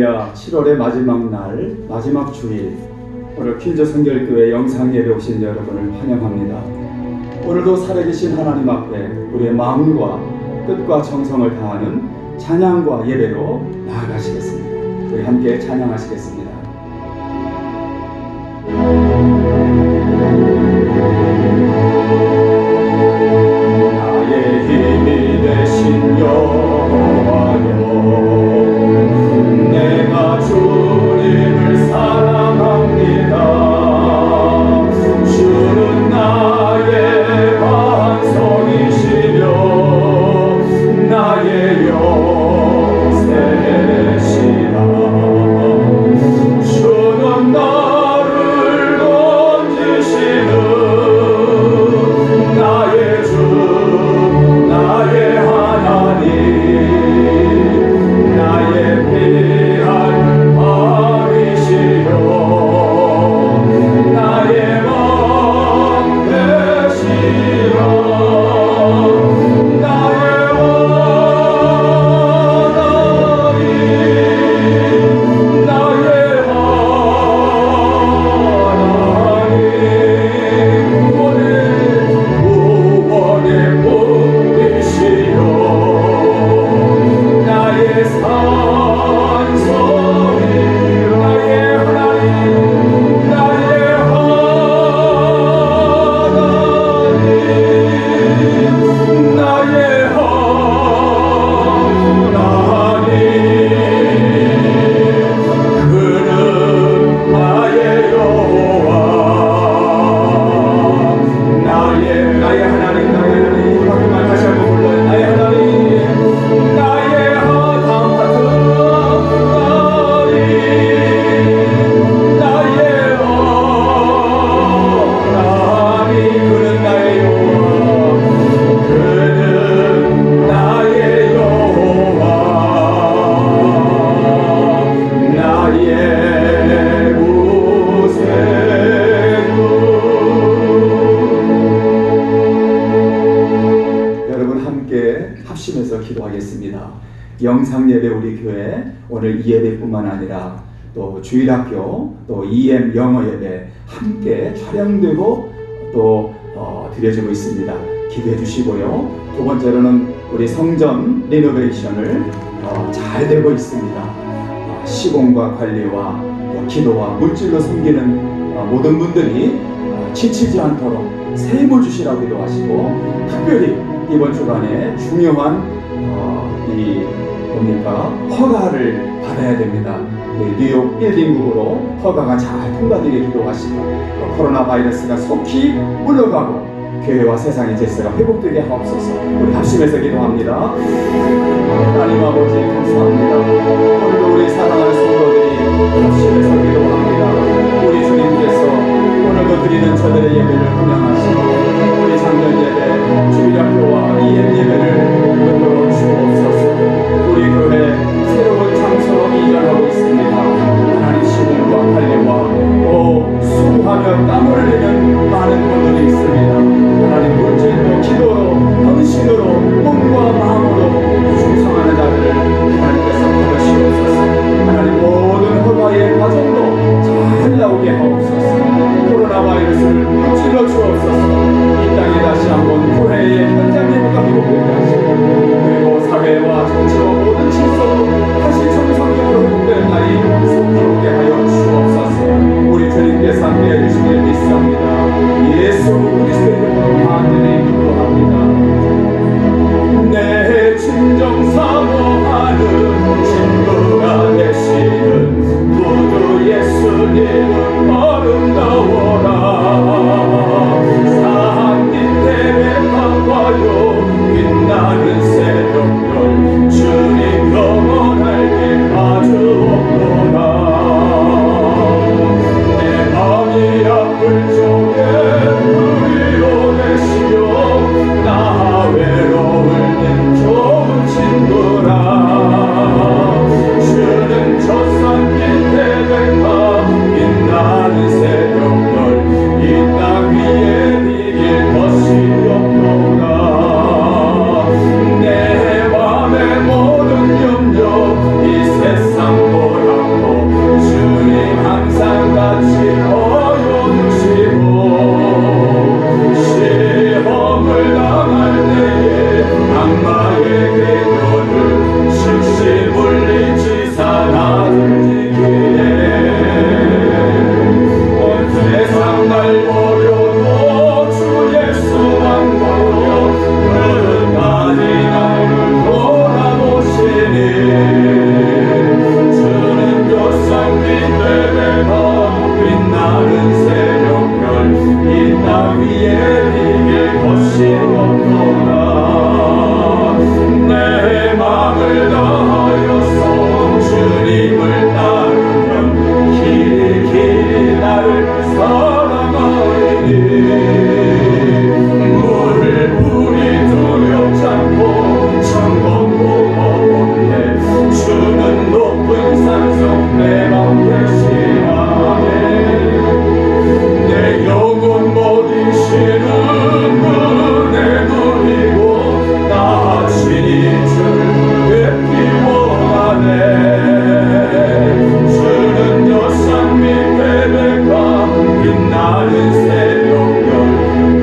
할렐루야. 7월의 마지막 날, 마지막 주일, 오늘 퀸즈 성결교회 영상예배 오신 여러분을 환영합니다. 오늘도 살아계신 하나님 앞에 우리의 마음과 뜻과 정성을 다하는 찬양과 예배로 나아가시겠습니다. 우리 함께 찬양하시겠습니다. 나의 힘이 되신 여호와여, 내가 주님을 사랑합니다. 주는 나의 반석이시며 나의 요새시라. 주는 나를 건지시는 나의 주, 나의 하나님, 나의 피할 바위시여, 나의 왕 되시라. 나의 하나님, 나의 하나님, 구원의 분이시여, 나의 산성이, 나의 하나님, 나의 하나님, 나의 하나님. 그는 나의 여호와, 나의 하나님, 나의 하나님. 이만큼만 다시 한번 불러요. 나의 하나님, 나의 다음 파트, 나의 하나님. 그는 나의 여호와, 그는 나의 여호와, 나의 구세주. 여러분 함께 합심해서 기도하겠습니다. 영상예배 우리 교회 오늘 이 예배뿐만 아니라 또 주일학교 또 EM 영어예배 함께 촬영되고 또 드려지고 있습니다. 기도해 주시고요. 두 번째로는 우리 성전 리노베이션을 잘 되고 있습니다. 시공과 관리와 또 기도와 물질로 섬기는 모든 분들이 지치지 않도록 새 힘을 주시라고 기도하시고, 특별히 이번 주간에 중요한 허가를 받아야 됩니다. 뉴욕 빌딩국으로 허가가 잘 통과되게 기도하시고, 또 코로나 바이러스가 속히 물러가고 교회와 세상의 질서가 회복되게 하옵소서. 우리 합심해서 기도합니다. 하나님 아버지 감사합니다. 오늘도 우리 사랑하는 성도들이 합심해서 기도합니다. 우리 주님께서 오늘도 드리는 저들의 예배를 훈련하시고 우리 작년 예배, 주일학교와 EM 예배를 붙들어 주옵소서. 우리 교회 새로운 장소로 이전하고 있습니다. 하나님 시공과 관리와 또 수고하며 땀을 흘리는 많은 분들이 있습니다. 하나님 물질로 기도로 헌신으로 몸과 마음으로 충성하는 주는 여상 및 베베가 빛나는 새벽별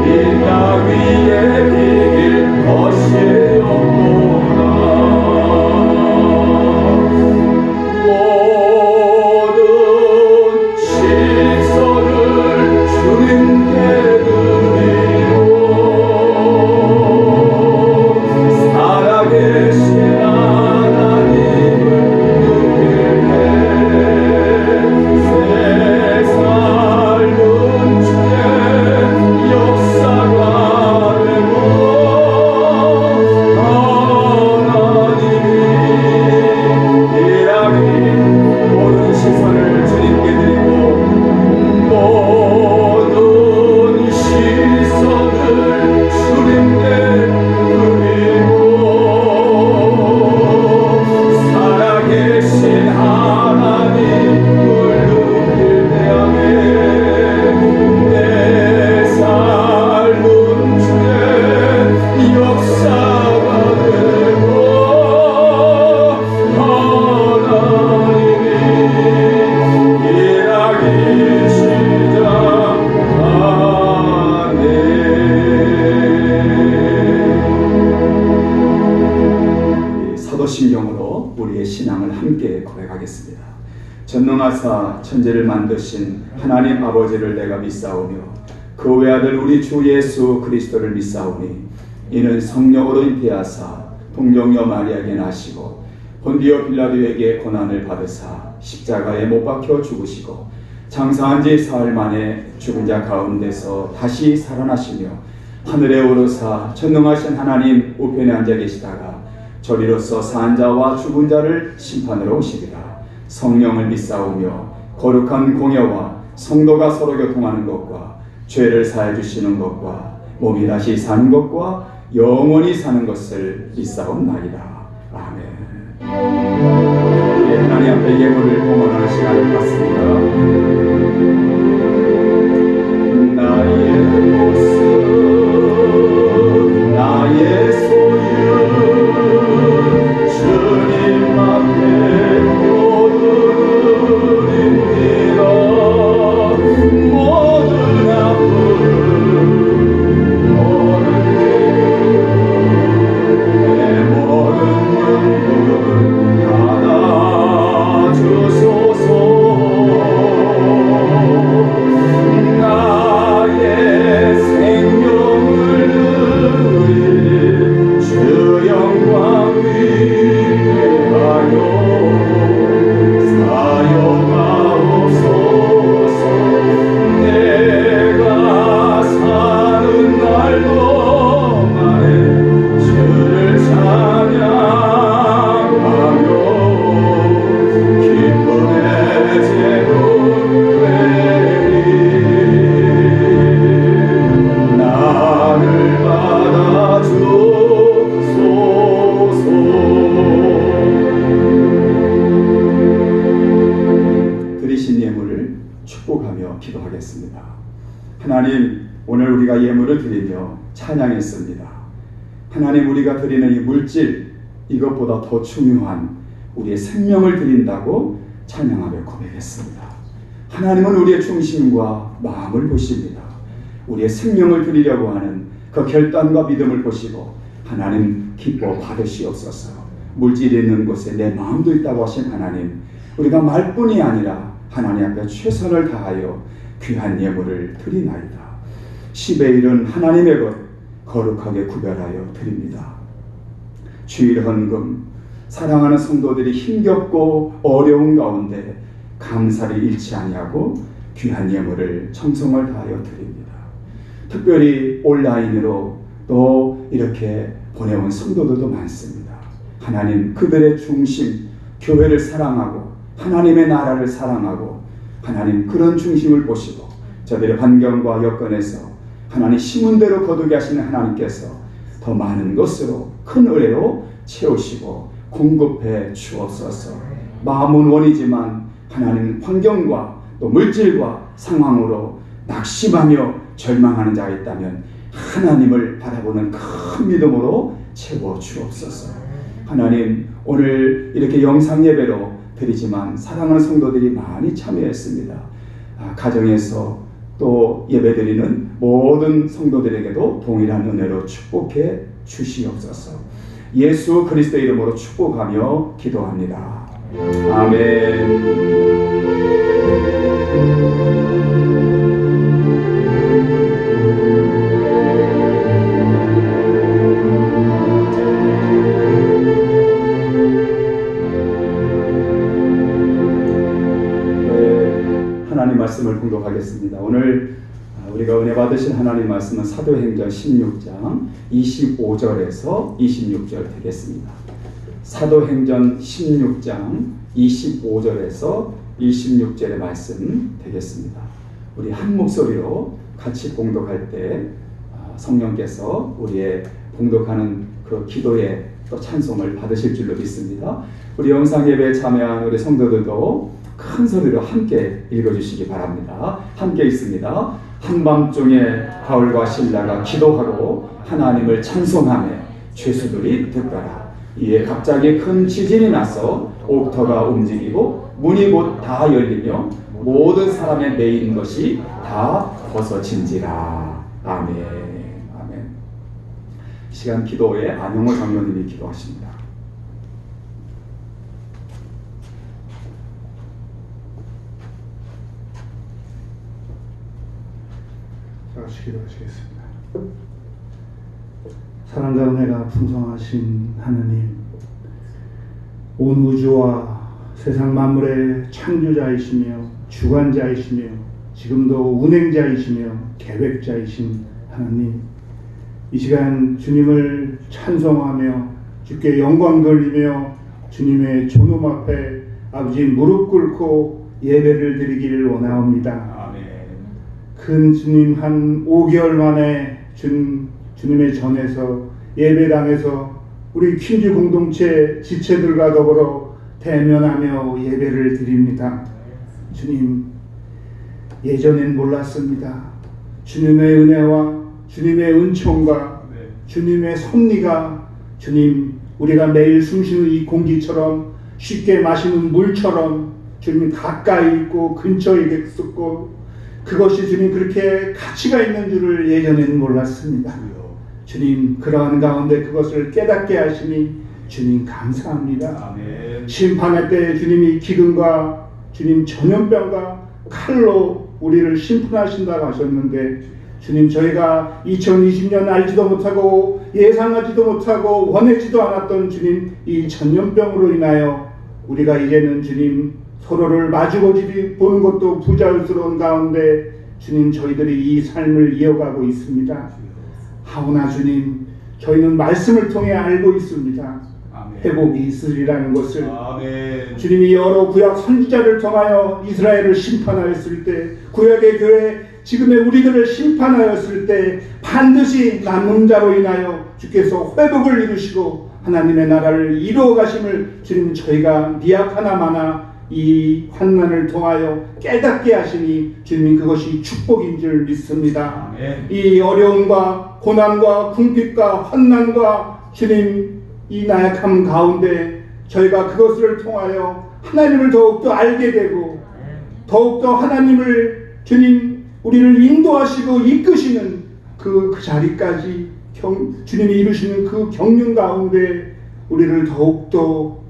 이 땅 위에 비길 것이 없구나. 모든 신서를 주님께 드리고 살아계신 하나님을 느낄 때 새살른 주의 역사가 되고 하나님이 일하기 모든 시선을 주님께 드리고 모든 시선을 주님께 드리고 살아계신 하나님을 느낄 때에 내 삶은 주의 역사가 되고 하나님이 일하기 시작하네. 사도신경으로 우리의 신앙을 함께 고백하겠습니다. 전능하사 천지를 만드신 하나님 아버지를 내가 믿사오며 그 외아들 우리 주 예수 그리스도를 믿사오니 이는 성령으로 잉태하사 동정녀 마리아에게 나시고 본디오 빌라도에게 고난을 받으사 십자가에 못 박혀 죽으시고 장사한 지 사흘 만에 죽은 자 가운데서 다시 살아나시며 하늘에 오르사 전능하신 하나님 우편에 앉아 계시다가 저리로서 산 자와 죽은 자를 심판으로 오시리라. 성령을 믿사오며 거룩한 공예와 성도가 서로 교통하는 것과 죄를 사해 주시는 것과 몸이 다시 사는 것과 영원히 사는 것을 믿사옵나이다. 아멘. 우리 하나님 앞에 예물을 봉헌하는 시간을 갖습니다. 나의 모습 나의 소유 주님 앞에 모두드립니다. 모든 아픔 모든 내 모든 눈물 닫아주소서. 나의 생명을 누릴 주 영광 위하여 사용하옵소서. 내가 사는 날 동안에 주를 찬양하며 기쁨의 제물 되리. 나를 받아주소서. 드리신 예물을 축복하며 기도하겠습니다. 하나님, 오늘 우리가 예물을 드리며 찬양했습니다. 하나님, 우리가 드리는 이 물질, 이것보다 더 중요한 우리의 생명을 드린다고 찬양하며 고백했습니다. 하나님은 우리의 중심과 마음을 보십니다. 우리의 생명을 드리려고 하는 그 결단과 믿음을 보시고 하나님 기뻐 받으시옵소서. 물질이 있는 곳에 내 마음도 있다고 하신 하나님, 우리가 말뿐이 아니라 하나님 앞에 최선을 다하여 귀한 예물을 드리나이다. 10의 1은 하나님의 것 거룩하게 구별하여 드립니다. 주일 헌금, 사랑하는 성도들이 힘겹고 어려운 가운데 감사를 잃지 아니하고 귀한 예물을 정성을 다하여 드립니다. 특별히 온라인으로 또 이렇게 보내온 성도들도 많습니다. 하나님, 그들의 중심, 교회를 사랑하고 하나님의 나라를 사랑하고 하나님 그런 중심을 보시고 저들의 환경과 여건에서 하나님 심은 대로 거두게 하시는 하나님께서 더 많은 것으로 큰 은혜로 채우시고 공급해 주옵소서. 마음은 원이지만 하나님 환경과 또 물질과 상황으로 낙심하며 절망하는 자가 있다면 하나님을 바라보는 큰 믿음으로 채워 주옵소서. 하나님, 오늘 이렇게 영상 예배로 드리지만 사랑하는 성도들이 많이 참여했습니다. 가정에서 또 예배드리는 모든 성도들에게도 동일한 은혜로 축복해 주시옵소서. 예수 그리스도의 이름으로 축복하며 기도합니다. 아멘. 하나님 말씀을 공독하겠습니다. 오늘 우리가 은혜 받으신 하나님 말씀은 사도행전 16장 25절에서 26절 되겠습니다. 사도행전 16장 25절에서 26절의 말씀 되겠습니다. 우리 한 목소리로 같이 공독할 때 성령께서 우리의 공독하는 그 기도에 또 찬송을 받으실 줄로 믿습니다. 우리 영상 예배에 참여한 우리 성도들도 큰 소리로 함께 읽어주시기 바랍니다. 함께 읽습니다. 한밤중에 바울과 실라가 기도하고 하나님을 찬송하며 죄수들이 듣더라. 이에 갑자기 큰 지진이 나서 옥터가 움직이고 문이 곧 다 열리며 모든 사람의 매인 것이 다 벗어진지라. 아멘. 아멘. 시간 기도에 안영호 장로님이 기도하십니다. 같이 기도하시겠습니다. 사랑과 은혜가 풍성하신 하느님, 온 우주와 세상 만물의 창조자이시며 주관자이시며 지금도 운행자이시며 계획자이신 하나님, 이 시간 주님을 찬송하며 주께 영광 돌리며 주님의 존엄 앞에 아버지 무릎 꿇고 예배를 드리기를 원하옵니다. 큰 주님 한 5개월 만에 주님의 전에서 예배당에서 우리 퀸즈 공동체 지체들과 더불어 대면하며 예배를 드립니다. 주님, 예전엔 몰랐습니다. 주님의 은혜와 주님의 은총과 주님의 섭리가 주님, 우리가 매일 숨쉬는 이 공기처럼 쉽게 마시는 물처럼 주님 가까이 있고 근처에 있었고 그것이 주님 그렇게 가치가 있는 줄을 예전에는 몰랐습니다. 주님, 그러한 가운데 그것을 깨닫게 하시니 주님 감사합니다. 아멘. 심판의 때 주님이 기근과 주님 전염병과 칼로 우리를 심판하신다고 하셨는데 주님, 저희가 2020년 알지도 못하고 예상하지도 못하고 원하지도 않았던 주님 이 전염병으로 인하여 우리가 이제는 주님 서로를 마주보지 보는 것도 부자연스러운 가운데 주님 저희들이 이 삶을 이어가고 있습니다. 하오나 주님, 저희는 말씀을 통해 알고 있습니다. 아멘. 회복이 있으리라는 것을. 아멘. 주님이 여러 구약 선지자를 통하여 이스라엘을 심판하였을 때, 구약의 교회 지금의 우리들을 심판하였을 때 반드시 남은 자로 인하여 주께서 회복을 이루시고 하나님의 나라를 이루어 가심을 주님 저희가 미약 하나마나 이 환난을 통하여 깨닫게 하시니 주님 그것이 축복인 줄 믿습니다. 아멘. 이 어려움과 고난과 궁핍과 환난과 주님 이 나약함 가운데 저희가 그것을 통하여 하나님을 더욱더 알게 되고 더욱더 하나님을 주님 우리를 인도하시고 이끄시는 그 자리까지 주님이 이루시는 그 경륜 가운데 우리를 더욱더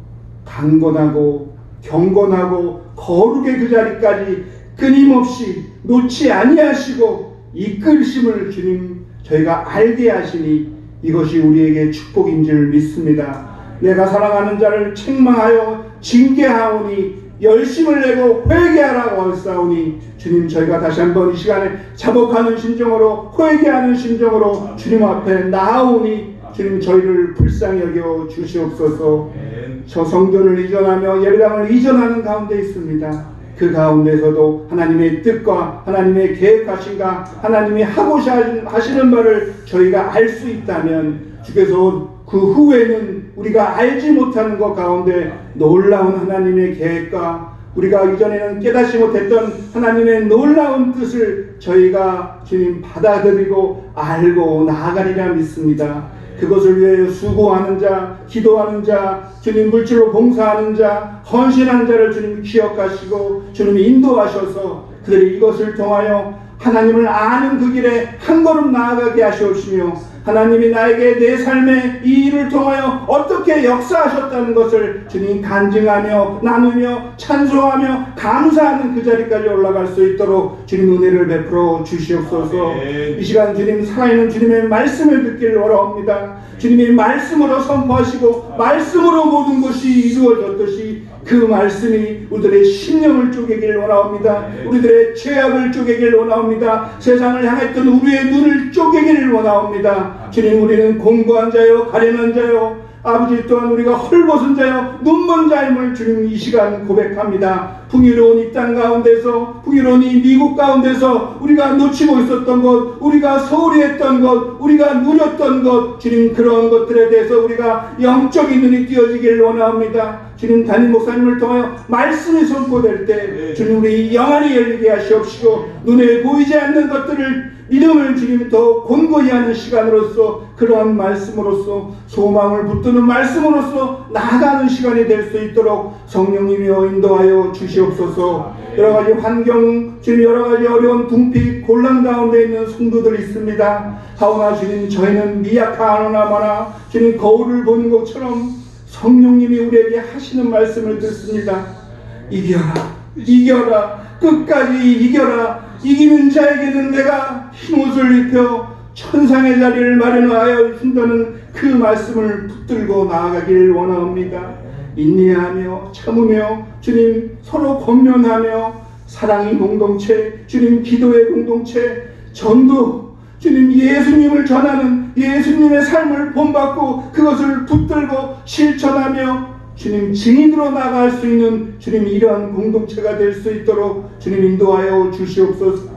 강건하고 경건하고 거룩의 그 자리까지 끊임없이 놓지 아니하시고 이끌심을 주님 저희가 알게 하시니 이것이 우리에게 축복인 줄 믿습니다. 내가 사랑하는 자를 책망하여 징계하오니 열심을 내고 회개하라고 하사오니 주님 저희가 다시 한번 이 시간에 자복하는 심정으로 회개하는 심정으로 주님 앞에 나아오니 주님 저희를 불쌍히 여겨 주시옵소서. 저 성전을 이전하며 예배당을 이전하는 가운데 있습니다. 그 가운데서도 하나님의 뜻과 하나님의 계획하신가 하나님이 하고자 하시는 바를 저희가 알 수 있다면 주께서 그 후에는 우리가 알지 못하는 것 가운데 놀라운 하나님의 계획과 우리가 이전에는 깨닫지 못했던 하나님의 놀라운 뜻을 저희가 주님 받아들이고 알고 나아가리라 믿습니다. 그것을 위해 수고하는 자, 기도하는 자, 주님 물질로 봉사하는 자, 헌신한 자를 주님 기억하시고 주님이 인도하셔서 그들이 이것을 통하여 하나님을 아는 그 길에 한 걸음 나아가게 하시옵시며 하나님이 나에게 내 삶의 이 일을 통하여 어떻게 역사하셨다는 것을 주님 간증하며 나누며 찬송하며 감사하는 그 자리까지 올라갈 수 있도록 주님 은혜를 베풀어 주시옵소서. 이 시간 주님 살아있는 주님의 말씀을 듣기를 원하옵니다. 주님이 말씀으로 선포하시고 말씀으로 모든 것이 이루어졌듯이 그 말씀이 우리들의 심령을 쪼개길 원하옵니다. 우리들의 죄악을 쪼개길 원하옵니다. 세상을 향했던 우리의 눈을 쪼개기를 원하옵니다. 주님, 우리는 공고한 자요 가련한 자요 아버지 또한 우리가 헐벗은 자요 눈먼 자임을 주님 이 시간 고백합니다. 풍요로운 이 땅 가운데서, 풍요로운 이 미국 가운데서 우리가 놓치고 있었던 것, 우리가 소홀히 했던 것, 우리가 누렸던 것, 주님 그런 것들에 대해서 우리가 영적인 눈이 띄어지기를 원합니다. 주님, 담임 목사님을 통하여 말씀이 선포될 때 주님 우리 영안이 열리게 하시옵시고 눈에 보이지 않는 것들을 믿음을 주님 더 곤고히 하는 시간으로서 그러한 말씀으로서 소망을 붙드는 말씀으로서 나아가는 시간이 될 수 있도록 성령님이여 인도하여 주시옵소서. 여러가지 환경, 주님 여러가지 어려운 궁핍 곤란 가운데 있는 성도들이 있습니다. 하오나 주님 저희는 미약하노나마나 주님 거울을 보는 것처럼 성령님이 우리에게 하시는 말씀을 듣습니다. 이겨라, 이겨라, 끝까지 이겨라. 이기는 자에게는 내가 흰옷을 입혀 천상의 자리를 마련하여 준다는 그 말씀을 붙들고 나아가기를 원합니다. 인내하며 참으며 주님 서로 권면하며 사랑의 공동체, 주님 기도의 공동체, 전도, 주님 예수님을 전하는 예수님의 삶을 본받고 그것을 붙들고 실천하며 주님 증인으로 나아갈 수 있는 주님 이러한 공동체가 될 수 있도록 주님 인도하여 주시옵소서.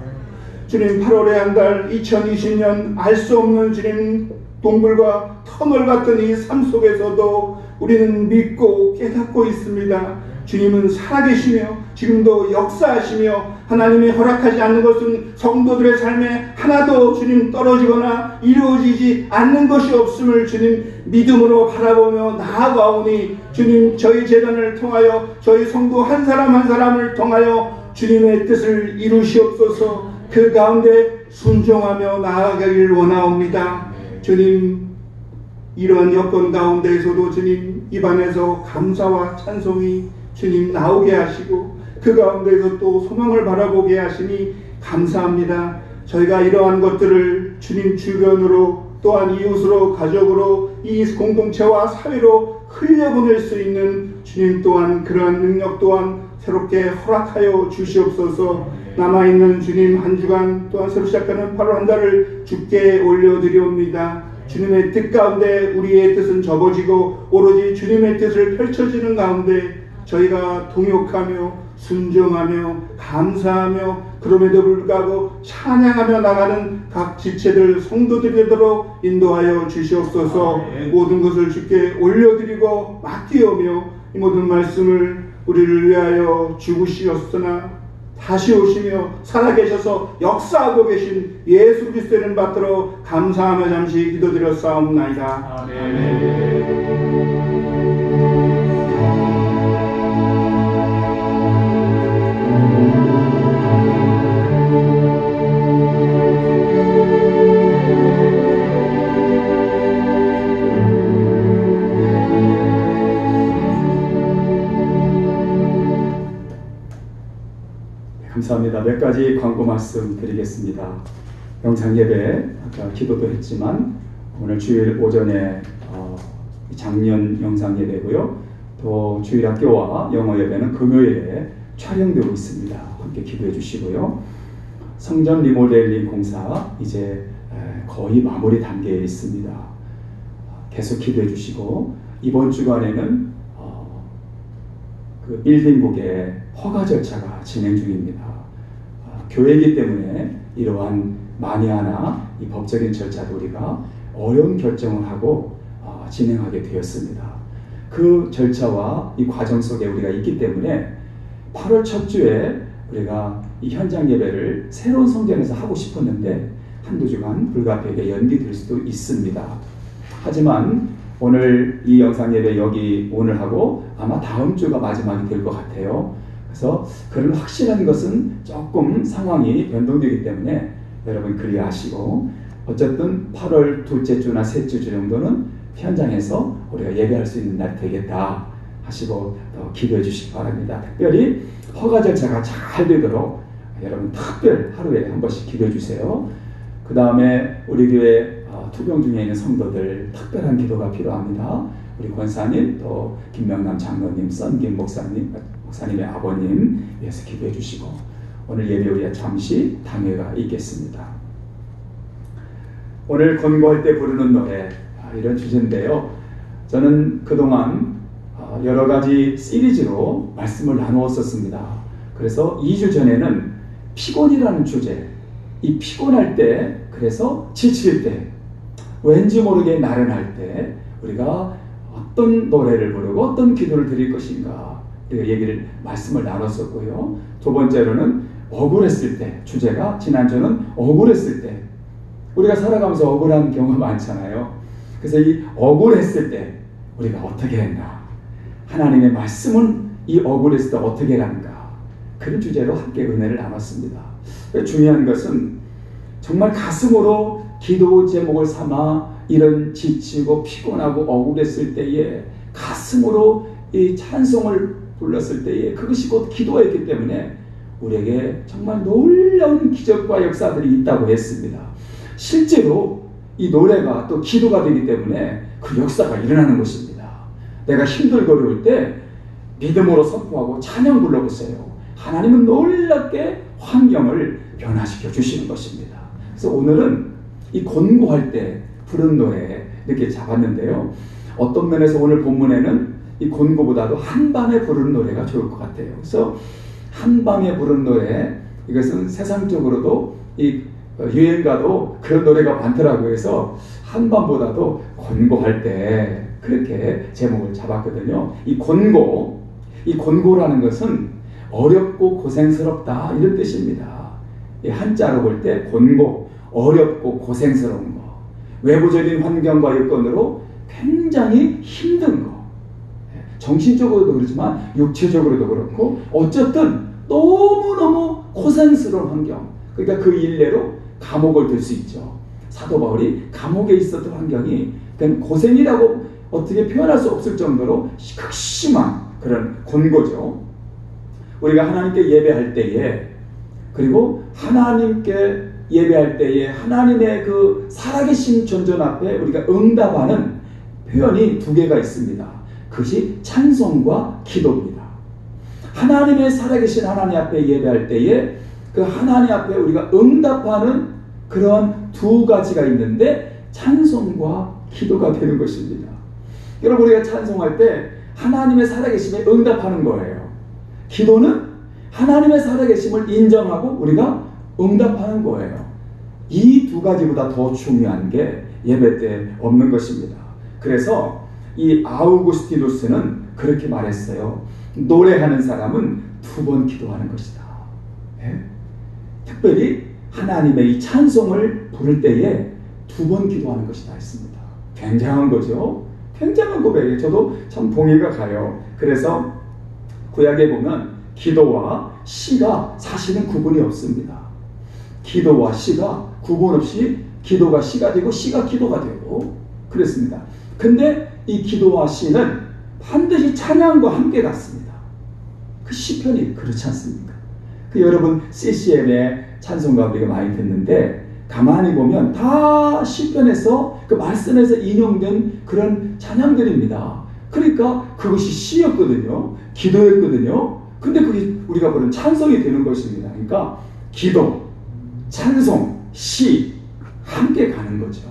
주님 8월의 한 달 2020년 알 수 없는 주님 동굴과 터널 같은 이 삶 속에서도 우리는 믿고 깨닫고 있습니다. 주님은 살아계시며 지금도 역사하시며 하나님이 허락하지 않는 것은 성도들의 삶에 하나도 주님 떨어지거나 이루어지지 않는 것이 없음을 주님 믿음으로 바라보며 나아가오니 주님 저희 재단을 통하여 저희 성도 한 사람 한 사람을 통하여 주님의 뜻을 이루시옵소서. 그 가운데 순종하며 나아가길 원하옵니다. 주님 이러한 여건 가운데에서도 주님 입안에서 감사와 찬송이 주님 나오게 하시고 그 가운데서 또 소망을 바라보게 하시니 감사합니다. 저희가 이러한 것들을 주님 주변으로 또한 이웃으로 가족으로 이 공동체와 사회로 흘려보낼 수 있는 주님 또한 그러한 능력 또한 새롭게 허락하여 주시옵소서. 남아있는 주님 한 주간 또한 새로 시작하는 8월 한 달을 주께 올려드리옵니다. 주님의 뜻 가운데 우리의 뜻은 접어지고 오로지 주님의 뜻을 펼쳐지는 가운데 저희가 동역하며 순종하며 감사하며 그럼에도 불구하고 찬양하며 나가는 각 지체들 성도들이 되도록 인도하여 주시옵소서. 모든 것을 주께 올려드리고 맡기오며 이 모든 말씀을 우리를 위하여 죽으시었으나 다시 오시며 살아계셔서 역사하고 계신 예수 그리스도를 받들어 감사하며 잠시 기도드렸사옵나이다. 아멘. 감사합니다. 몇 가지 광고 말씀 드리겠습니다. 영상 예배 아까 기도도 했지만 오늘 주일 오전에 작년 영상 예배고요. 또 주일 학교와 영어 예배는 금요일에 촬영되고 있습니다. 함께 기도해 주시고요. 성전 리모델링 공사 이제 거의 마무리 단계에 있습니다. 계속 기도해 주시고 이번 주간에는 그 빌딩국의 허가 절차가 진행 중입니다. 교회이기 때문에 이러한 만에 하나 이 법적인 절차도 우리가 어려운 결정을 하고 진행하게 되었습니다. 그 절차와 이 과정 속에 우리가 있기 때문에 8월 첫 주에 우리가 이 현장 예배를 새로운 성전에서 하고 싶었는데 한두 주간 불가피하게 연기될 수도 있습니다. 하지만 오늘 이 영상 예배 여기 오늘 하고 아마 다음 주가 마지막이 될 것 같아요. 그래서 그런 확실한 것은 조금 상황이 변동되기 때문에 여러분 그리하시고, 어쨌든 8월 둘째 주나 셋째 주 정도는 현장에서 우리가 예배할 수 있는 날이 되겠다 하시고 더 기도해 주시기 바랍니다. 특별히 허가 절차가 잘 되도록 여러분 특별 하루에 한 번씩 기도해 주세요. 그 다음에 우리 교회 투병 중에 있는 성도들 특별한 기도가 필요합니다. 우리 권사님, 또 김명남 장로님, 썬김 목사님의 아버님 위해서 기도해 주시고, 오늘 예배 우리가 잠시 당회가 있겠습니다. 오늘 권고할 때 부르는 노래, 이런 주제인데요. 저는 그동안 여러 가지 시리즈로 말씀을 나누었었습니다. 그래서 2주 전에는 피곤이라는 주제, 이 피곤할 때, 그래서 지칠 때, 왠지 모르게 나른할 때 우리가 어떤 노래를 부르고 어떤 기도를 드릴 것인가, 우리가 말씀을 나눴었고요. 두 번째로는 억울했을 때, 주제가 지난주는 억울했을 때, 우리가 살아가면서 억울한 경우가 많잖아요. 그래서 이 억울했을 때 우리가 어떻게 했나, 하나님의 말씀은 이 억울했을 때 어떻게 하는가, 그런 주제로 함께 은혜를 나눴습니다. 중요한 것은 정말 가슴으로 기도 제목을 삼아 이런 지치고 피곤하고 억울했을 때에 가슴으로 이 찬송을 불렀을 때에 그것이 곧 기도였기 때문에 우리에게 정말 놀라운 기적과 역사들이 있다고 했습니다. 실제로 이 노래가 또 기도가 되기 때문에 그 역사가 일어나는 것입니다. 내가 힘들고 어려울 때 믿음으로 선포하고 찬양 불러보세요. 하나님은 놀랍게 환경을 변화시켜 주시는 것입니다. 그래서 오늘은 이 권고할 때 부른 노래 이렇게 잡았는데요. 어떤 면에서 오늘 본문에는 이 권고보다도 한밤에 부르는 노래가 좋을 것 같아요. 그래서 한밤에 부르는 노래, 이것은 세상적으로도 이 유행가도 그런 노래가 많더라고요. 그래서 한밤보다도 권고할 때 그렇게 제목을 잡았거든요. 이 권고라는 것은 어렵고 고생스럽다, 이런 뜻입니다. 이 한자로 볼 때 권고, 어렵고 고생스러운 거, 외부적인 환경과 여건으로 굉장히 힘든 거, 정신적으로도 그렇지만 육체적으로도 그렇고 어쨌든 너무너무 고생스러운 환경, 그러니까 그 일례로 감옥을 들 수 있죠. 사도 바울이 감옥에 있었던 환경이 그냥 고생이라고 어떻게 표현할 수 없을 정도로 극심한 그런 권고죠. 우리가 하나님께 예배할 때에, 그리고 하나님께 예배할 때에 하나님의 그 살아계신 존전 앞에 우리가 응답하는 표현이 두 개가 있습니다. 그것이 찬송과 기도입니다. 하나님의 살아계신 하나님 앞에 예배할 때에 그 하나님 앞에 우리가 응답하는 그런 두 가지가 있는데 찬송과 기도가 되는 것입니다. 여러분, 우리가 찬송할 때 하나님의 살아계심에 응답하는 거예요. 기도는 하나님의 살아계심을 인정하고 우리가 응답하는 거예요. 이 두 가지보다 더 중요한 게 예배 때 없는 것입니다. 그래서 이 아우구스티누스는 그렇게 말했어요. 노래하는 사람은 두 번 기도하는 것이다. 네? 특별히 하나님의 이 찬송을 부를 때에 두 번 기도하는 것이다 했습니다. 굉장한 거죠. 굉장한 고백이에요. 저도 참 동의가 가요. 그래서 구약에 보면 기도와 시가 사실은 구분이 없습니다. 기도와 시가 구분 없이 기도가 시가 되고 시가 기도가 되고 그랬습니다. 근데 이 기도와 시는 반드시 찬양과 함께 갔습니다. 그 시편이 그렇지 않습니까? 그 여러분 CCM의 찬송가 우리가 많이 듣는데 가만히 보면 다 시편에서 그 말씀에서 인용된 그런 찬양들입니다. 그러니까 그것이 시였거든요. 기도였거든요. 근데 그게 우리가 부른 찬송이 되는 것입니다. 그러니까 기도, 찬송, 시 함께 가는 거죠.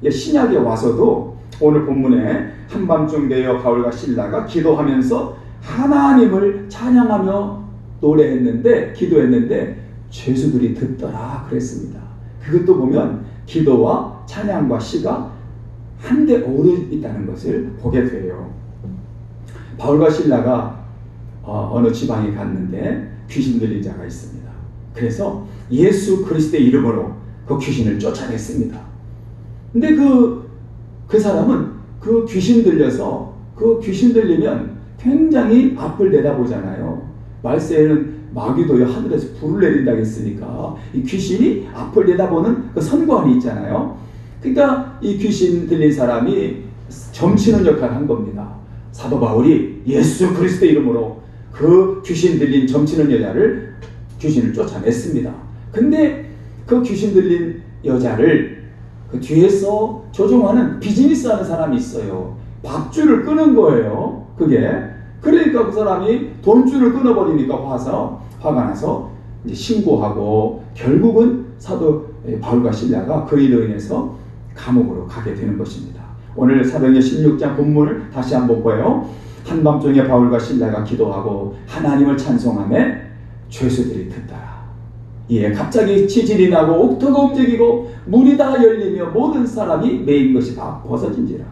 신약에 와서도 오늘 본문에 한밤중 되어 바울과 실라가 기도하면서 하나님을 찬양하며 노래했는데, 기도했는데 죄수들이 듣더라 그랬습니다. 그것도 보면 기도와 찬양과 시가 한데 어우러 있다는 것을 보게 돼요. 바울과 실라가 어느 지방에 갔는데 귀신 들린 자가 있습니다. 그래서 예수 그리스도의 이름으로 그 귀신을 쫓아냈습니다. 근데 그 그 사람은 그 귀신 들려서 그 귀신 들리면 굉장히 앞을 내다보잖아요. 말세에는 마귀도 하늘에서 불을 내린다고 했으니까 이 귀신이 앞을 내다보는 그 선관이 있잖아요. 그러니까 이 귀신 들린 사람이 점치는 역할을 한 겁니다. 사도 바울이 예수 그리스도 이름으로 그 귀신 들린 점치는 여자를 귀신을 쫓아냈습니다. 근데 그 귀신 들린 여자를 그 뒤에서 조종하는 비즈니스 하는 사람이 있어요. 밥줄을 끄는 거예요. 그게. 그러니까 그 사람이 돈줄을 끊어버리니까 화가 나서 이제 신고하고 결국은 사도 바울과 실라가 그 일로 인해서 감옥으로 가게 되는 것입니다. 오늘 사도행전 16장 본문을 다시 한번 보여요. 한밤중에 바울과 실라가 기도하고 하나님을 찬송하며 죄수들이 듣더라. 이에 갑자기 지진이 나고 옥토가 움직이고 문이 다 열리며 모든 사람이 매인 것이 다 벗어진지라.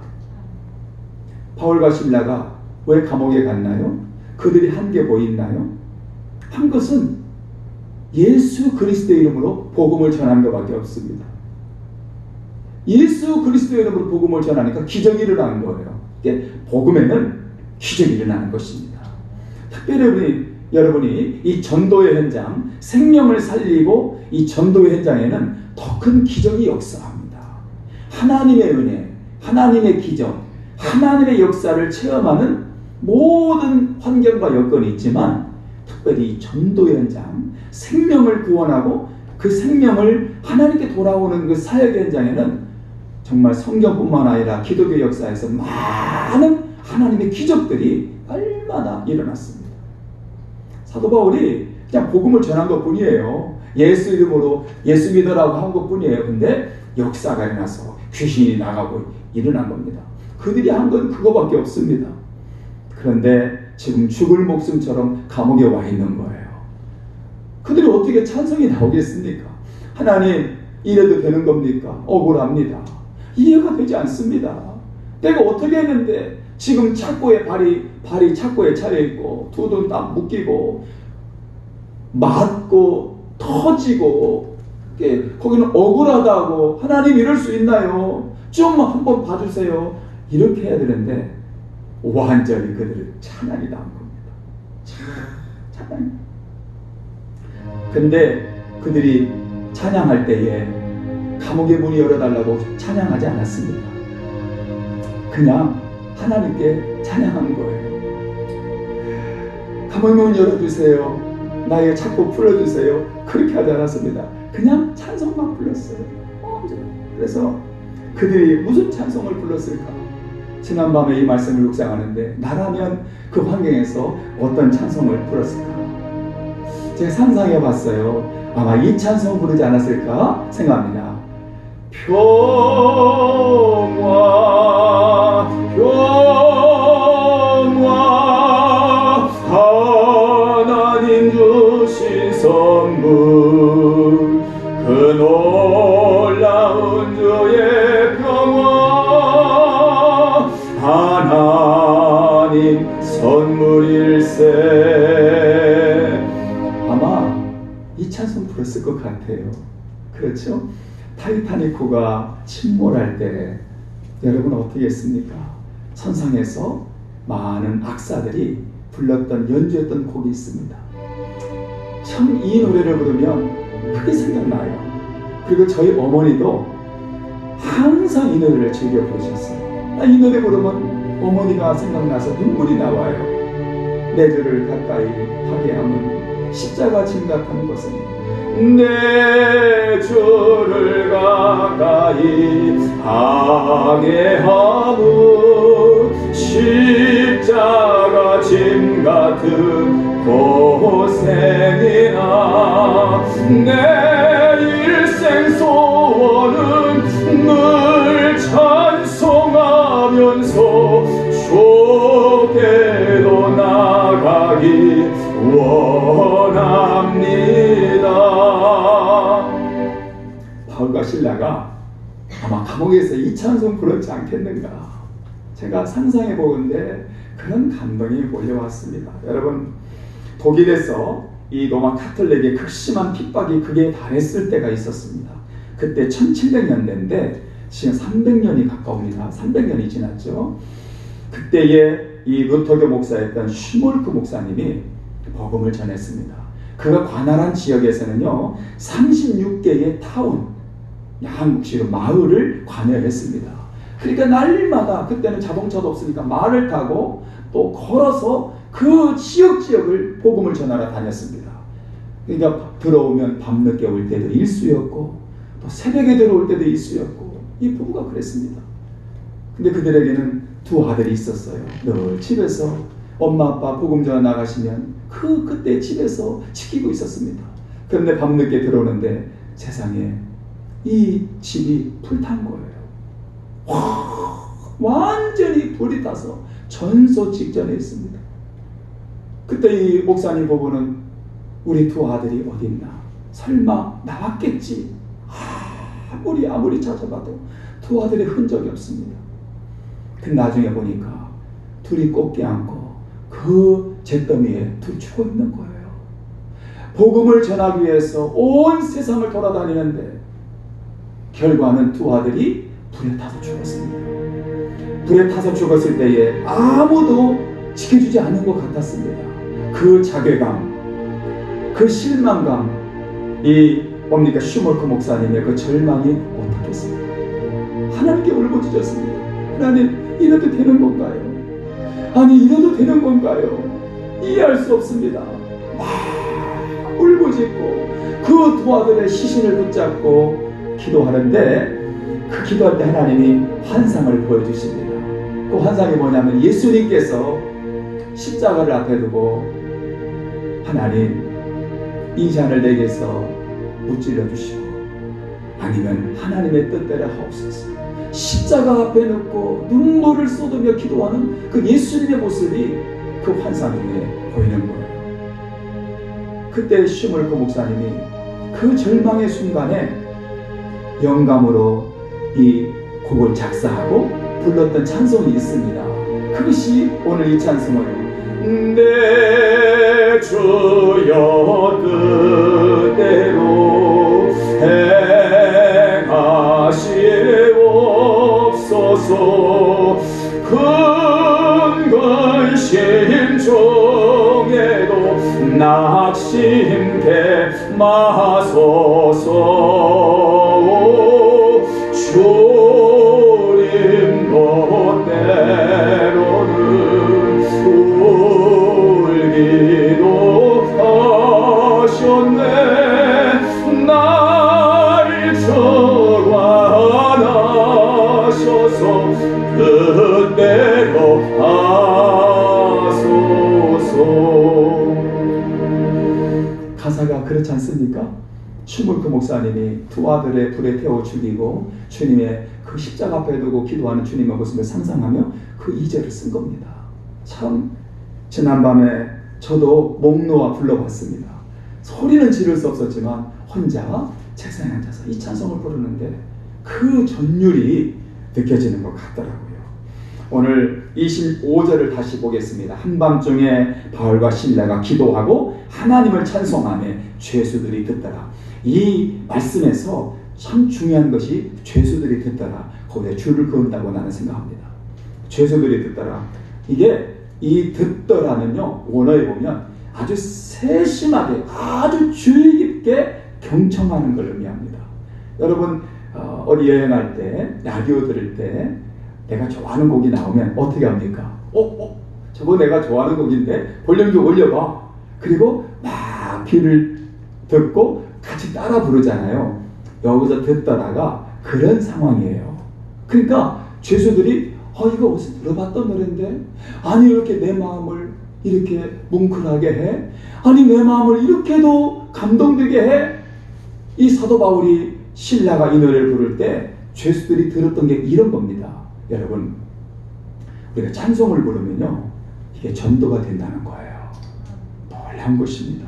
바울과 실라가 왜 감옥에 갔나요? 그들이 한 게 뭐 있나요? 한 것은 예수 그리스도의 이름으로 복음을 전한 것밖에 없습니다. 예수 그리스도의 이름으로 복음을 전하니까 기적이 일어나는 거예요. 복음에는 기적이 일어나는 것입니다. 특별히 여러분이 이 전도의 현장, 생명을 살리고 이 전도의 현장에는 더 큰 기적이 역사합니다. 하나님의 은혜, 하나님의 기적, 하나님의 역사를 체험하는 모든 환경과 여건이 있지만 특별히 이 전도 현장, 생명을 구원하고 그 생명을 하나님께 돌아오는 그 사역 현장에는 정말 성경뿐만 아니라 기독교 역사에서 많은 하나님의 기적들이 얼마나 일어났습니다. 사도 바울이 그냥 복음을 전한 것 뿐이에요. 예수 이름으로 예수 믿으라고 한 것 뿐이에요. 근데 역사가 일어나서 귀신이 나가고 일어난 겁니다. 그들이 한 건 그거밖에 없습니다. 그런데 지금 죽을 목숨처럼 감옥에 와 있는 거예요. 그들이 어떻게 찬성이 나오겠습니까? 하나님 이래도 되는 겁니까? 억울합니다. 이해가 되지 않습니다. 내가 어떻게 했는데 지금 착고에 발이 착고에 차려있고 두 눈 딱 묶이고 맞고 터지고 거기는 억울하다고 하나님 이럴 수 있나요? 좀 한번 봐주세요. 이렇게 해야 되는데 완전히 그들은 찬양이 나온 겁니다. 찬양. 근데 그들이 찬양할 때에 감옥의 문이 열어달라고 찬양하지 않았습니다. 그냥 하나님께 찬양한 거예요. 감옥의 문 열어주세요. 나에게 찾고 풀어주세요. 그렇게 하지 않았습니다. 그냥 찬송만 불렀어요. 그래서 그들이 무슨 찬송을 불렀을까? 지난밤에 이 말씀을 묵상하는데 나라면 그 환경에서 어떤 찬송을 불렀을까? 제가 상상해 봤어요. 아마 이 찬송 부르지 않았을까 생각합니다. 평화 평화 하나님 주신 선물 그 놀라운 주의 평화 하나님 선물일세. 아마 이 찬송 불렀을 것 같아요. 그렇죠? 타이타닉호가 침몰할 때 여러분 어떻게 했습니까? 선상에서 많은 악사들이 불렀던 연주했던 곡이 있습니다. 참 이 노래를 부르면 크게 생각나요. 그리고 저희 어머니도 항상 이 노래를 즐겨 부르셨어요. 이 노래 부르면 어머니가 생각나서 눈물이 나와요. 내 주를 가까이 하게 함은 십자가 짐 같은 것은 내 주를 가까이 하게 함은 십자가 짐 같은 고생이나 내 일생 소원은 늘 찬송하면서 주께로 나가기 원합니다. 바울과 실라가 아마 감옥에서 이 찬송 불렀지 않겠는가 제가 상상해 보는데 그런 감동이 몰려왔습니다. 여러분 독일에서 이 로마 카톨릭의 극심한 핍박이 극에 달했을 때가 있었습니다. 그때 1700년대인데 지금 300년이 가까웁니다. 300년이 지났죠. 그때에 이 루터교 목사였던 슈몰크 목사님이 복음을 전했습니다. 그가 관할한 지역에서는요 36개의 타운, 한국식으로 마을을 관여했습니다. 그러니까 날마다 그때는 자동차도 없으니까 말을 타고 또 걸어서 그 지역을 복음을 전하러 다녔습니다. 그러니까 들어오면 밤늦게 올 때도 일수였고 또 새벽에 들어올 때도 일수였고 이 부부가 그랬습니다. 근데 그들에게는 두 아들이 있었어요. 늘 집에서 엄마 아빠 복음 전하 나가시면 그때 집에서 지키고 있었습니다. 그런데 밤늦게 들어오는데 세상에 이 집이 불탄 거예요. 완전히 불이 타서 전소 직전에 있습니다. 그때 이 목사님 보고는 우리 두 아들이 어디 있나? 설마 나왔겠지? 아무리 찾아봐도 두 아들의 흔적이 없습니다. 그 나중에 보니까 둘이 꼭 껴안고 그 잿더미에 둘이 죽어 있는 거예요. 복음을 전하기 위해서 온 세상을 돌아다니는데 결과는 두 아들이 불에 타서 죽었습니다. 불에 타서 죽었을 때에 아무도 지켜주지 않은 것 같았습니다. 그 자괴감, 그 실망감, 이 뭡니까 슈몰크 목사님의 그 절망이 어떻겠습니까? 하나님께 울부짖었습니다. 하나님 이래도 되는 건가요? 아니 이래도 되는 건가요? 이해할 수 없습니다. 막 울부짖고 그 두 아들의 시신을 붙잡고 기도하는데 그 기도할 때 하나님이 환상을 보여주십니다. 그 환상이 뭐냐면 예수님께서 십자가를 앞에 두고 하나님 이 잔을 내게서 무찔러 주시고 아니면 하나님의 뜻대로 하옵소서. 십자가 앞에 놓고 눈물을 쏟으며 기도하는 그 예수님의 모습이 그 환상 중에 보이는 거예요. 그때 슈몰크 목사님이 그 절망의 순간에 영감으로 이 곡을 작사하고 불렀던 찬송이 있습니다. 그것이 오늘 이 찬송을 내 주여 뜻대로 행하시옵소서. 큰 근심 중에도 낙심케 마소서. 주님도 때로는 울기도 하셨네. 날 정환하셔서 그대로 하소서. 가사가 그렇지 않습니까? 슈몰크 목사님이 두 아들의 불에 태워 죽이고 주님의 그 십자가 앞에 두고 기도하는 주님의 모습을 상상하며 그 2절을 쓴 겁니다. 참 지난밤에 저도 목 놓아 불러봤습니다. 소리는 지를 수 없었지만 혼자 책상에 앉아서 이 찬송을 부르는데 그 전율이 느껴지는 것 같더라고요. 오늘 25절을 다시 보겠습니다. 한밤중에 바울과 실라가 기도하고 하나님을 찬송하며 죄수들이 듣더라. 이 말씀에서 참 중요한 것이 죄수들이 듣더라. 거기에 줄을 그은다고 나는 생각합니다. 죄수들이 듣더라. 이게 이 듣더라는요 원어에 보면 아주 세심하게 아주 주의 깊게 경청하는 걸 의미합니다. 여러분 어디 여행할 때 라디오 들을 때 내가 좋아하는 곡이 나오면 어떻게 합니까? 저거 내가 좋아하는 곡인데 볼륨 좀 올려봐. 그리고 막 귀를 듣고 같이 따라 부르잖아요. 여기서 듣다가 그런 상황이에요. 그러니까 죄수들이 이거 어디서 들어봤던 노래인데 아니 이렇게 내 마음을 이렇게 뭉클하게 해? 아니 내 마음을 이렇게도 감동되게 해? 이 사도 바울이 신라가 이 노래를 부를 때 죄수들이 들었던 게 이런 겁니다. 여러분 우리가 찬송을 부르면요 이게 전도가 된다는 거예요. 놀라운 것입니다.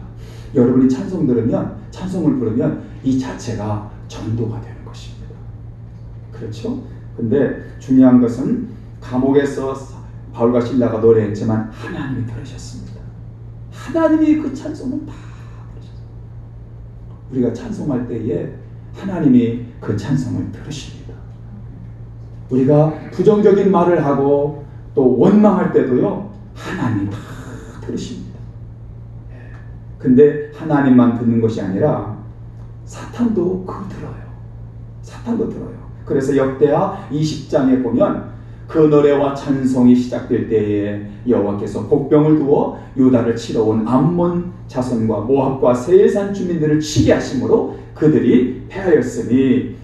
여러분이 찬송을 부르면 이 자체가 전도가 되는 것입니다. 그렇죠? 근데 중요한 것은 감옥에서 바울과 실라가 노래했지만 하나님이 들으셨습니다. 하나님이 그 찬송을 다 들으셨습니다. 우리가 찬송할 때에 하나님이 그 찬송을 들으십니다. 우리가 부정적인 말을 하고 또 원망할 때도요, 하나님 다 들으십니다. 근데 하나님만 듣는 것이 아니라 사탄도 그거 들어요. 사탄도 들어요. 그래서 역대하 20장에 보면 그 노래와 찬송이 시작될 때에 여호와께서 복병을 두어 유다를 치러 온 암몬 자손과 모압과 세일산 주민들을 치게 하심으로 그들이 패하였으니,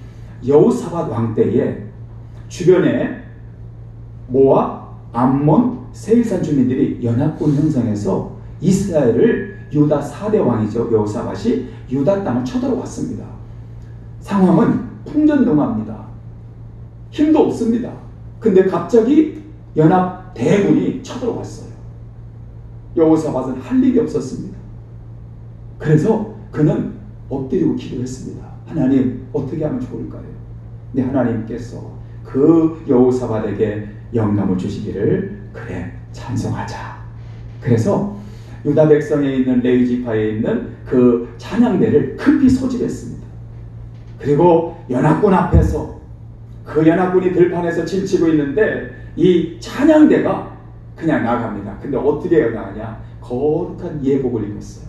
여호사밧 왕 때에 주변에 모압, 암몬, 세일산 주민들이 연합군 형성해서 이스라엘을, 유다 4대 왕이죠, 여호사밧이 유다 땅을 쳐들어왔습니다. 상황은 풍전등화입니다. 힘도 없습니다. 근데 갑자기 연합 대군이 쳐들어왔어요. 여호사밧은 할 일이 없었습니다. 그래서 그는 엎드리고 기도했습니다. 하나님, 어떻게 하면 좋을까요? 근데 하나님께서 그 여호사밧에게 영감을 주시기를, 그래, 찬송하자. 그래서 유다 백성에 있는 레위 지파에 있는 그 찬양대를 급히 소집했습니다. 그리고 연합군 앞에서, 그 연합군이 들판에서 질치고 있는데 이 찬양대가 그냥 나갑니다. 근데 어떻게 나가냐? 거룩한 예복을 입었어요.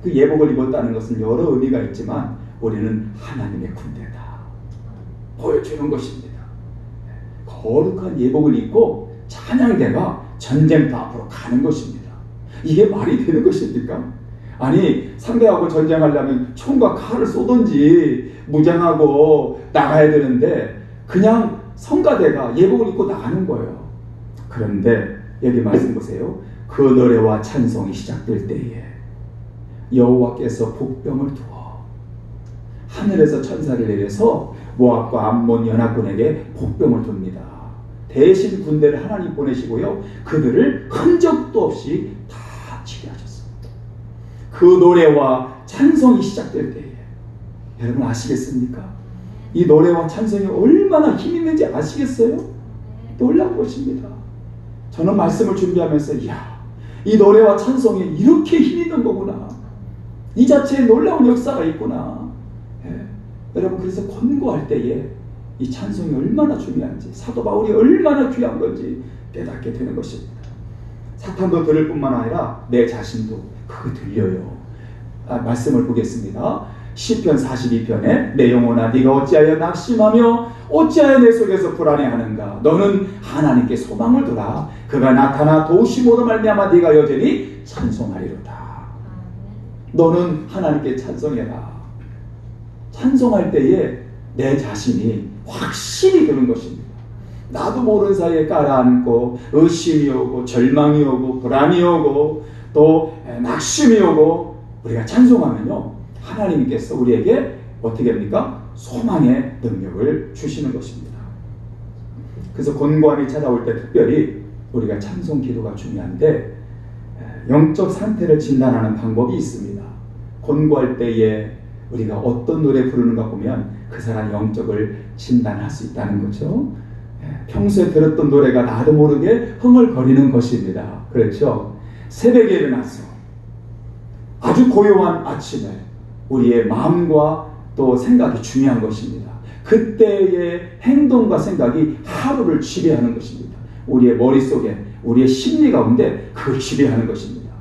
그 예복을 입었다는 것은 여러 의미가 있지만 우리는 하나님의 군대다 보여주는 것입니다. 거룩한 예복을 입고 찬양대가 전쟁터 앞으로 가는 것입니다. 이게 말이 되는 것입니까? 아니, 상대하고 전쟁하려면 총과 칼을 쏘든지 무장하고 나가야 되는데 그냥 성가대가 예복을 입고 나가는 거예요. 그런데 여기 말씀 보세요. 그 노래와 찬송이 시작될 때에 여호와께서 복병을 두어 하늘에서 천사를 내려서 모압과 암몬 연합군에게 복병을 둡니다. 대신 군대를 하나님 보내시고요, 그들을 흔적도 없이 다 치게 하셨습니다. 그 노래와 찬송이 시작될 때에 여러분 아시겠습니까? 이 노래와 찬송이 얼마나 힘 있는지 아시겠어요? 놀라운 것입니다. 저는 말씀을 준비하면서, 이야, 이 노래와 찬송이 이렇게 힘 있는 거구나, 이 자체에 놀라운 역사가 있구나. 여러분, 그래서 권고할 때에 이 찬송이 얼마나 중요한지, 사도 바울이 얼마나 귀한 건지 깨닫게 되는 것입니다. 사탄도 들을 뿐만 아니라 내 자신도 그거 들려요. 말씀을 보겠습니다. 시편 42편에 내 영혼아 네가 어찌하여 낙심하며 어찌하여 내 속에서 불안해하는가. 너는 하나님께 소망을 두라. 그가 나타나 도우심으로 말미암아 네가 여전히 찬송하리로다. 너는 하나님께 찬송해라. 찬송할 때에 내 자신이 확실히 드는 것입니다. 나도 모르는 사이에 깔아앉고 의심이 오고 절망이 오고 불안이 오고 또 낙심이 오고, 우리가 찬송하면요, 하나님께서 우리에게 어떻게 합니까? 소망의 능력을 주시는 것입니다. 그래서 곤고함이 찾아올 때 특별히 우리가 찬송 기도가 중요한데, 영적 상태를 진단하는 방법이 있습니다. 곤고할 때에 우리가 어떤 노래 부르는가 보면 그 사람 영적을 진단할 수 있다는 거죠. 평소에 들었던 노래가 나도 모르게 흥얼거리는 것입니다. 그렇죠? 새벽에 일어나서 아주 고요한 아침에 우리의 마음과 또 생각이 중요한 것입니다. 그때의 행동과 생각이 하루를 지배하는 것입니다. 우리의 머릿속에, 우리의 심리 가운데 그걸 지배하는 것입니다.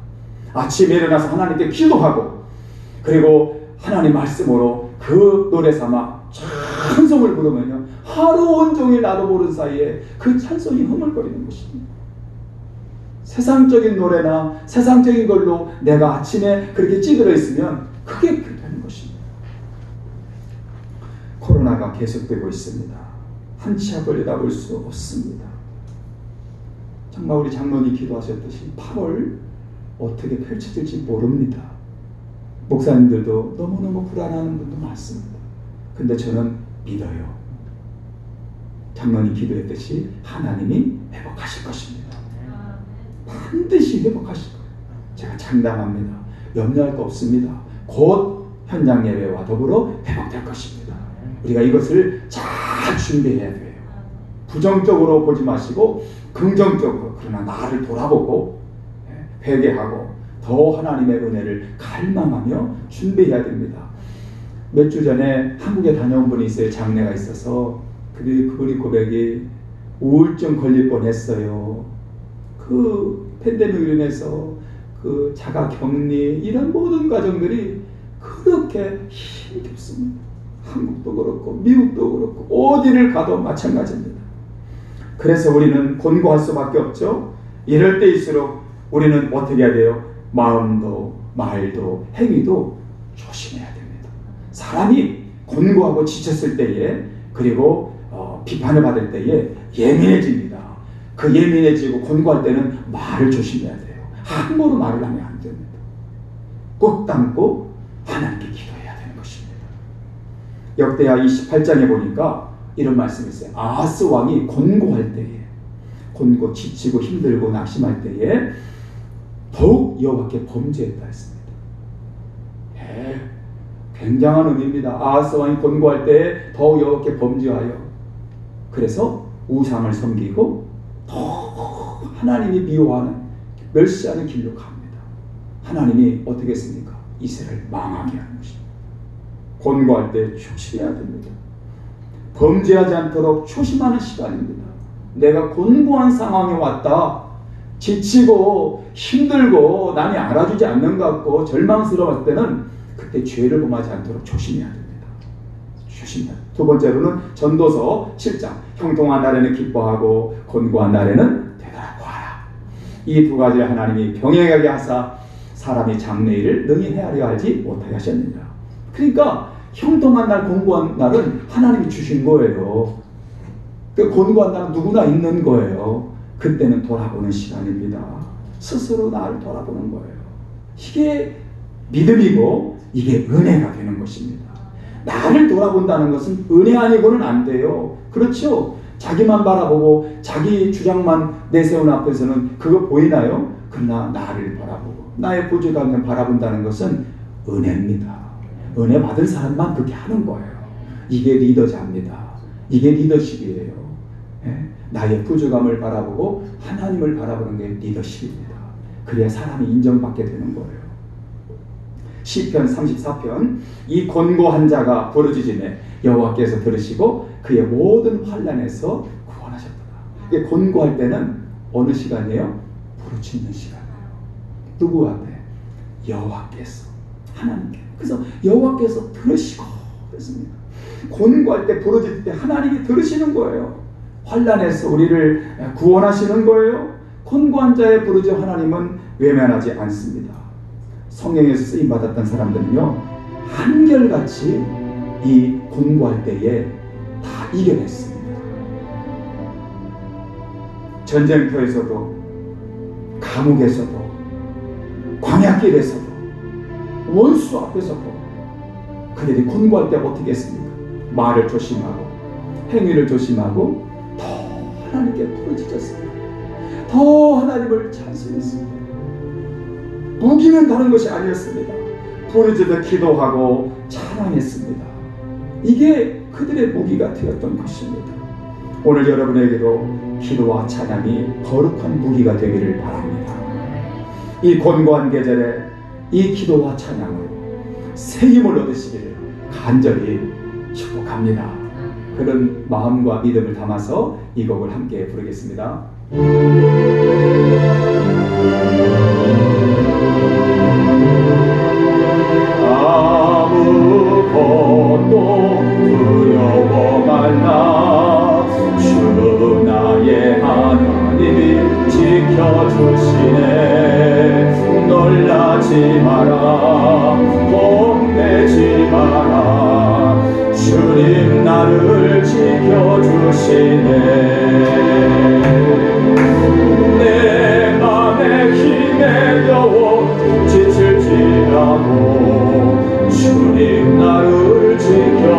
아침에 일어나서 하나님께 기도하고, 그리고 하나님 말씀으로 그 노래 삼아 찬송을 부르면요, 하루 온종일 나도 모르는 사이에 그 찬송이 흥얼거리는 것입니다. 세상적인 노래나 세상적인 걸로 내가 아침에 그렇게 찌들어 있으면 그게 되는 것입니다. 코로나가 계속되고 있습니다. 한치 앞을 내다볼 수 없습니다. 정말 우리 장로님 기도하셨듯이 8월 어떻게 펼쳐질지 모릅니다. 목사님들도 너무너무 불안해하는 분도 많습니다. 근데 저는 믿어요. 장로님 기도했듯이 하나님이 회복하실 것입니다. 반드시 회복하실 거예요. 제가 장담합니다. 염려할 거 없습니다. 곧 현장 예배와 더불어 회복될 것입니다. 우리가 이것을 잘 준비해야 돼요. 부정적으로 보지 마시고 긍정적으로, 그러나 나를 돌아보고 회개하고 더 하나님의 은혜를 갈망하며 준비해야 됩니다. 몇 주 전에 한국에 다녀온 분이 있어요. 장례가 있어서 그분이 고백이 우울증 걸릴 뻔했어요. 그 팬데믹으로 인해서 그 자가 격리 이런 모든 과정들이 그렇게 힘겹습니다. 한국도 그렇고 미국도 그렇고 어디를 가도 마찬가지입니다. 그래서 우리는 권고할 수밖에 없죠. 이럴 때일수록 우리는 어떻게 해야 돼요? 마음도 말도 행위도 조심해야 됩니다. 사람이 권고하고 지쳤을 때에 그리고 비판을 받을 때에 예민해집니다. 그 예민해지고 권고할 때는 말을 조심해야 돼요. 함부로 말을 하면 안 됩니다. 꼭 담고 하나님께 기도해야 되는 것입니다. 역대하 28장에 보니까 이런 말씀이 있어요. 아하스 왕이 권고할 때에, 권고 지치고 힘들고 낙심할 때에 더욱 여호와께 범죄했다 했습니다. 굉장한 의미입니다. 아하스 왕이 권고할 때에 더욱 여호와께 범죄하여 그래서 우상을 섬기고 더 하나님이 미워하는 멸시하는 길로 갑니다. 하나님이 어떻게 했습니까? 이스라엘 망하게 하는 것입니다. 권고할 때 조심해야 됩니다. 범죄하지 않도록 조심하는 시간입니다. 내가 권고한 상황에 왔다. 지치고 힘들고 남이 알아주지 않는 것 같고 절망스러웠을 때는 그때 죄를 범하지 않도록 조심해야 됩니다. 조심해야 됩니다. 두 번째로는 전도서 7장 형통한 날에는 기뻐하고 권고한 날에는 되돌아보아라. 이 두 가지를 하나님이 병행하게 하사 사람이 장래일을 능히 헤아려 알지 못하게 하셨느니라. 그러니까 형통한 날 권고한 날은 하나님이 주신 거예요. 그 권고한 날은 누구나 있는 거예요. 그때는 돌아보는 시간입니다. 스스로 나를 돌아보는 거예요. 이게 믿음이고 이게 은혜가 되는 것입니다. 나를 돌아본다는 것은 은혜 아니고는 안 돼요. 그렇죠? 자기만 바라보고 자기 주장만 내세우는 앞에서는 그거 보이나요? 그러나 나를 바라보고 나의 부족함을 바라본다는 것은 은혜입니다. 은혜 받은 사람만 그렇게 하는 거예요. 이게 리더자입니다. 이게 리더십이에요. 나의 부족함을 바라보고 하나님을 바라보는 게 리더십입니다. 그래야 사람이 인정받게 되는 거예요. 시편 34편 이 권고한 자가 부르짖음에 여호와께서 들으시고 그의 모든 환난에서 구원하셨도다. 이게 권고할 때는 어느 시간이에요? 부르짖는 시간이에요. 누구 앞에? 여호와께서, 하나님께. 그래서 여호와께서 들으시고 그랬습니다. 권고할 때 부르짖을 때 하나님이 들으시는 거예요. 환난에서 우리를 구원하시는 거예요. 권고한 자의 부르짖음 하나님은 외면하지 않습니다. 성경에서 쓰임 받았던 사람들은요 한결같이 이 권고할 때에 다 이겨냈습니다. 전쟁터에서도 감옥에서도 광야길에서도 원수 앞에서도 그들이 권고할 때 어떻게 했습니까? 말을 조심하고 행위를 조심하고 더 하나님께 부르짖었습니다. 더 하나님을 찬송했습니다. 무기는 다른 것이 아니었습니다. 부르짖어 기도하고 찬양했습니다. 이게 그들의 무기가 되었던 것입니다. 오늘 여러분에게도 기도와 찬양이 거룩한 무기가 되기를 바랍니다. 이 권고한 계절에 이 기도와 찬양으로 새 힘을 얻으시기를 간절히 축복합니다. 그런 마음과 믿음을 담아서 이 곡을 함께 부르겠습니다. 아무것도 두려워 말라. 주 나의 하나님이 지켜주시네. 놀라지 마라. 겁내지 마라. 주님 나를 지켜주시네. 내 맘에 힘에 겨워 지칠지라도 주님 나를 지켜